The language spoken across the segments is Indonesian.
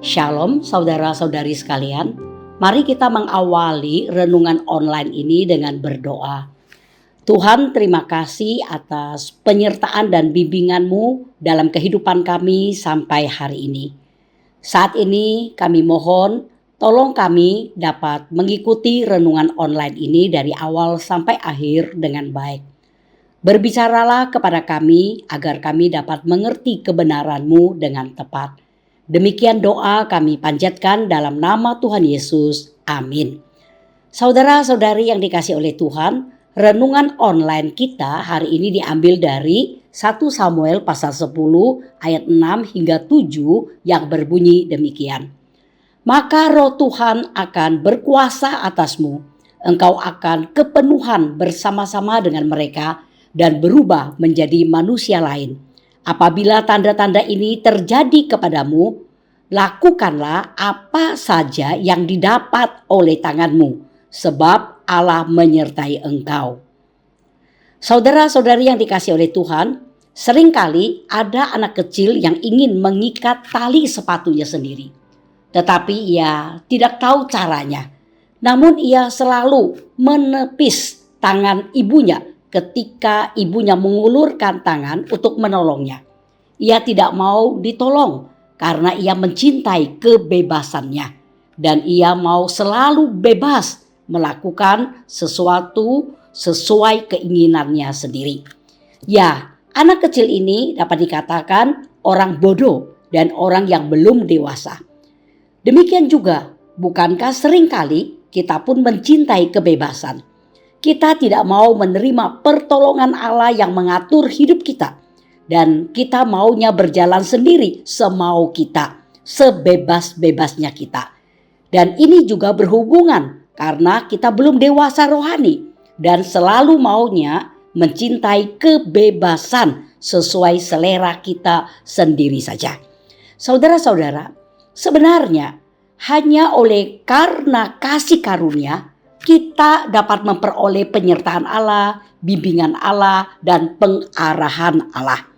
Shalom saudara-saudari sekalian, mari kita mengawali renungan online ini dengan berdoa. Tuhan, terima kasih atas penyertaan dan bimbingan-Mu dalam kehidupan kami sampai hari ini. Saat ini kami mohon, tolong kami dapat mengikuti renungan online ini dari awal sampai akhir dengan baik. Berbicaralah kepada kami agar kami dapat mengerti kebenaran-Mu dengan tepat. Demikian doa kami panjatkan dalam nama Tuhan Yesus. Amin. Saudara-saudari yang dikasihi oleh Tuhan, renungan online kita hari ini diambil dari 1 Samuel pasal 10 ayat 6 hingga 7 yang berbunyi demikian. Maka roh Tuhan akan berkuasa atasmu, engkau akan kepenuhan bersama-sama dengan mereka dan berubah menjadi manusia lain. Apabila tanda-tanda ini terjadi kepadamu, lakukanlah apa saja yang didapat oleh tanganmu, sebab Allah menyertai engkau. Saudara-saudari yang dikasihi oleh Tuhan, seringkali ada anak kecil yang ingin mengikat tali sepatunya sendiri. Tetapi ia tidak tahu caranya. Namun ia selalu menepis tangan ibunya ketika ibunya mengulurkan tangan untuk menolongnya. Ia tidak mau ditolong karena ia mencintai kebebasannya. Dan ia mau selalu bebas melakukan sesuatu sesuai keinginannya sendiri. Ya, anak kecil ini dapat dikatakan orang bodoh dan orang yang belum dewasa. Demikian juga, bukankah seringkali kita pun mencintai kebebasan? Kita tidak mau menerima pertolongan Allah yang mengatur hidup kita. Dan kita maunya berjalan sendiri semau kita, sebebas-bebasnya kita. Dan ini juga berhubungan karena kita belum dewasa rohani. Dan selalu maunya mencintai kebebasan sesuai selera kita sendiri saja. Saudara-saudara, sebenarnya hanya oleh karena kasih karunia kita dapat memperoleh penyertaan Allah, bimbingan Allah, dan pengarahan Allah.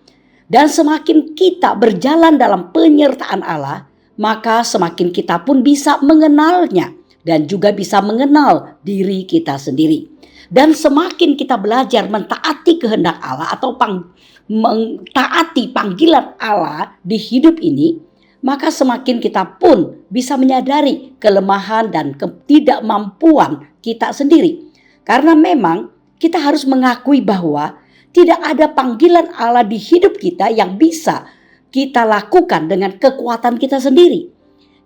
Dan semakin kita berjalan dalam penyertaan Allah, maka semakin kita pun bisa mengenalnya dan juga bisa mengenal diri kita sendiri. Dan semakin kita belajar mentaati kehendak Allah atau mentaati panggilan Allah di hidup ini, maka semakin kita pun bisa menyadari kelemahan dan ketidakmampuan kita sendiri. Karena memang kita harus mengakui bahwa tidak ada panggilan Allah di hidup kita yang bisa kita lakukan dengan kekuatan kita sendiri.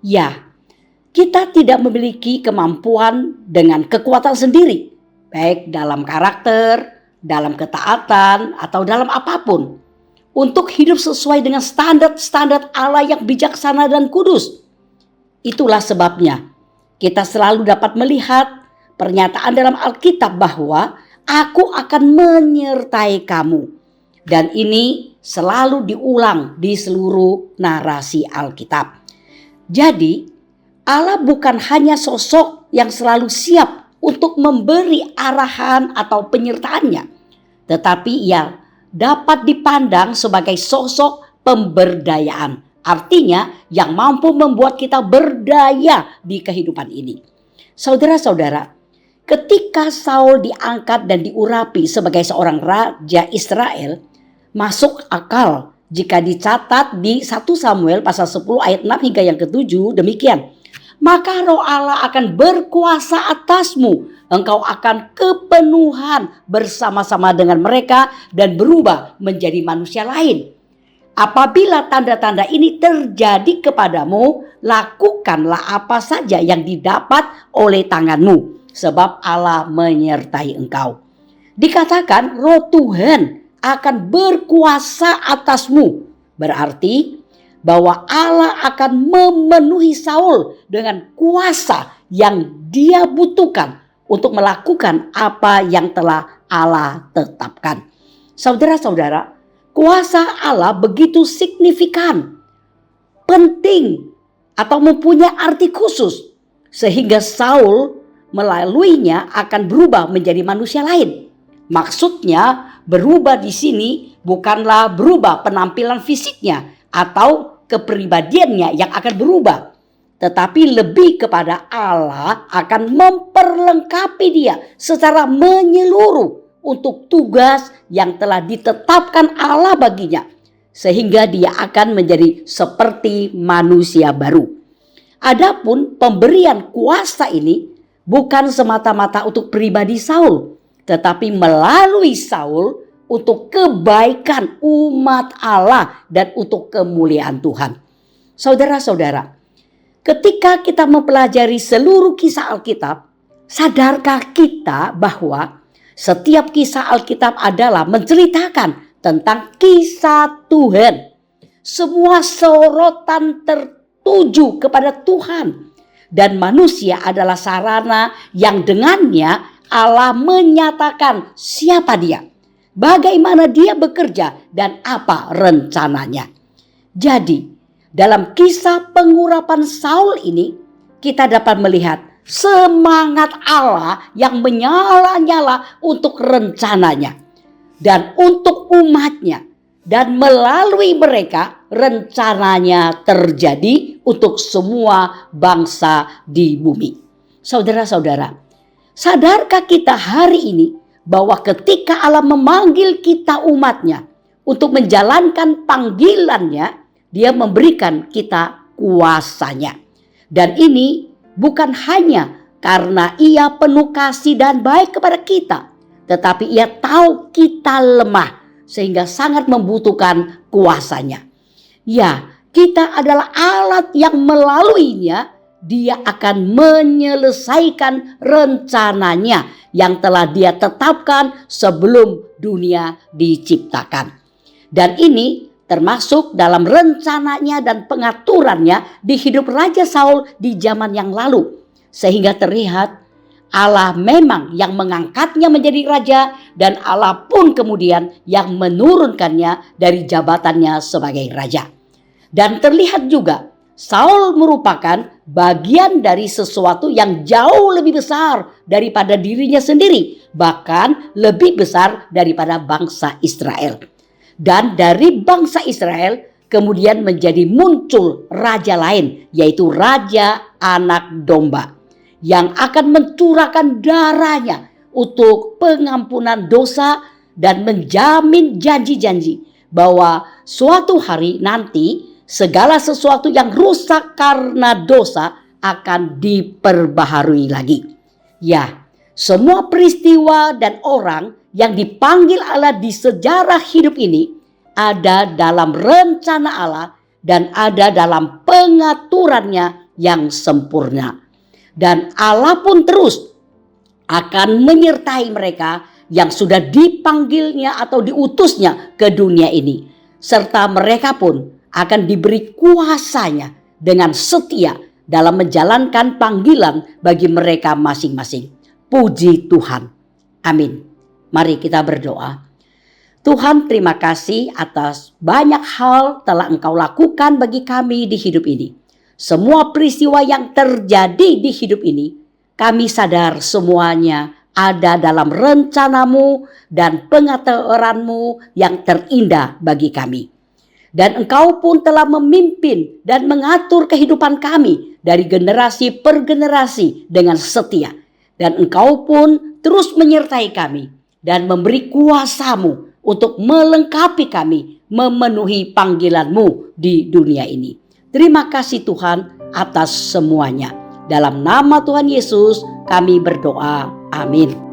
Ya, kita tidak memiliki kemampuan dengan kekuatan sendiri, baik dalam karakter, dalam ketaatan, atau dalam apapun, untuk hidup sesuai dengan standar-standar Allah yang bijaksana dan kudus. Itulah sebabnya kita selalu dapat melihat pernyataan dalam Alkitab bahwa aku akan menyertai kamu. Dan ini selalu diulang di seluruh narasi Alkitab. Jadi Allah bukan hanya sosok yang selalu siap untuk memberi arahan atau penyertaannya, tetapi ia dapat dipandang sebagai sosok pemberdayaan. Artinya yang mampu membuat kita berdaya di kehidupan ini. Saudara-saudara, ketika Saul diangkat dan diurapi sebagai seorang raja Israel, masuk akal jika dicatat di 1 Samuel pasal 10 ayat 6 hingga yang ke-7 demikian. Maka roh Allah akan berkuasa atasmu, engkau akan kepenuhan bersama-sama dengan mereka dan berubah menjadi manusia lain. Apabila tanda-tanda ini terjadi kepadamu, lakukanlah apa saja yang didapat oleh tanganmu, sebab Allah menyertai engkau. Dikatakan roh Tuhan akan berkuasa atasmu, berarti bahwa Allah akan memenuhi Saul dengan kuasa yang dia butuhkan untuk melakukan apa yang telah Allah tetapkan. Saudara-saudara, kuasa Allah begitu signifikan, penting, atau mempunyai arti khusus, sehingga Saul melaluinya akan berubah menjadi manusia lain. Maksudnya berubah di sini bukanlah berubah penampilan fisiknya atau kepribadiannya yang akan berubah, tetapi lebih kepada Allah akan memperlengkapi dia secara menyeluruh untuk tugas yang telah ditetapkan Allah baginya, sehingga dia akan menjadi seperti manusia baru. Adapun pemberian kuasa ini bukan semata-mata untuk pribadi Saul, tetapi melalui Saul untuk kebaikan umat Allah dan untuk kemuliaan Tuhan. Saudara-saudara, ketika kita mempelajari seluruh kisah Alkitab, sadarkah kita bahwa setiap kisah Alkitab adalah menceritakan tentang kisah Tuhan? Semua sorotan tertuju kepada Tuhan, dan manusia adalah sarana yang dengannya Allah menyatakan siapa dia, bagaimana dia bekerja, dan apa rencananya. Jadi, dalam kisah pengurapan Saul ini, kita dapat melihat semangat Allah yang menyala-nyala untuk rencananya dan untuk umatnya. Dan melalui mereka rencananya terjadi untuk semua bangsa di bumi. Saudara-saudara, sadarkah kita hari ini bahwa ketika Allah memanggil kita umatnya untuk menjalankan panggilannya, dia memberikan kita kuasanya. Dan ini bukan hanya karena ia penuh kasih dan baik kepada kita, tetapi ia tahu kita lemah sehingga sangat membutuhkan kuasanya. Ya, kita adalah alat yang melaluinya dia akan menyelesaikan rencananya yang telah dia tetapkan sebelum dunia diciptakan. Dan ini termasuk dalam rencananya dan pengaturannya di hidup Raja Saul di zaman yang lalu. Sehingga terlihat Allah memang yang mengangkatnya menjadi raja, dan Allah pun kemudian yang menurunkannya dari jabatannya sebagai raja. Dan terlihat juga Saul merupakan bagian dari sesuatu yang jauh lebih besar daripada dirinya sendiri, bahkan lebih besar daripada bangsa Israel. Dan dari bangsa Israel kemudian menjadi muncul raja lain, yaitu Raja Anak Domba, yang akan mencurahkan darahnya untuk pengampunan dosa dan menjamin janji-janji bahwa suatu hari nanti segala sesuatu yang rusak karena dosa akan diperbaharui lagi. Ya, semua peristiwa dan orang yang dipanggil Allah di sejarah hidup ini ada dalam rencana Allah dan ada dalam pengaturannya yang sempurna. Dan Allah pun terus akan menyertai mereka yang sudah dipanggilnya atau diutusnya ke dunia ini. Serta mereka pun akan diberi kuasanya dengan setia dalam menjalankan panggilan bagi mereka masing-masing. Puji Tuhan. Amin. Mari kita berdoa. Tuhan, terima kasih atas banyak hal telah Engkau lakukan bagi kami di hidup ini. Semua peristiwa yang terjadi di hidup ini, kami sadar semuanya ada dalam rencanamu dan pengaturanmu yang terindah bagi kami. Dan Engkau pun telah memimpin dan mengatur kehidupan kami dari generasi per generasi dengan setia. Dan Engkau pun terus menyertai kami dan memberi kuasa-Mu untuk melengkapi kami memenuhi panggilan-Mu di dunia ini. Terima kasih Tuhan atas semuanya. Dalam nama Tuhan Yesus kami berdoa. Amin.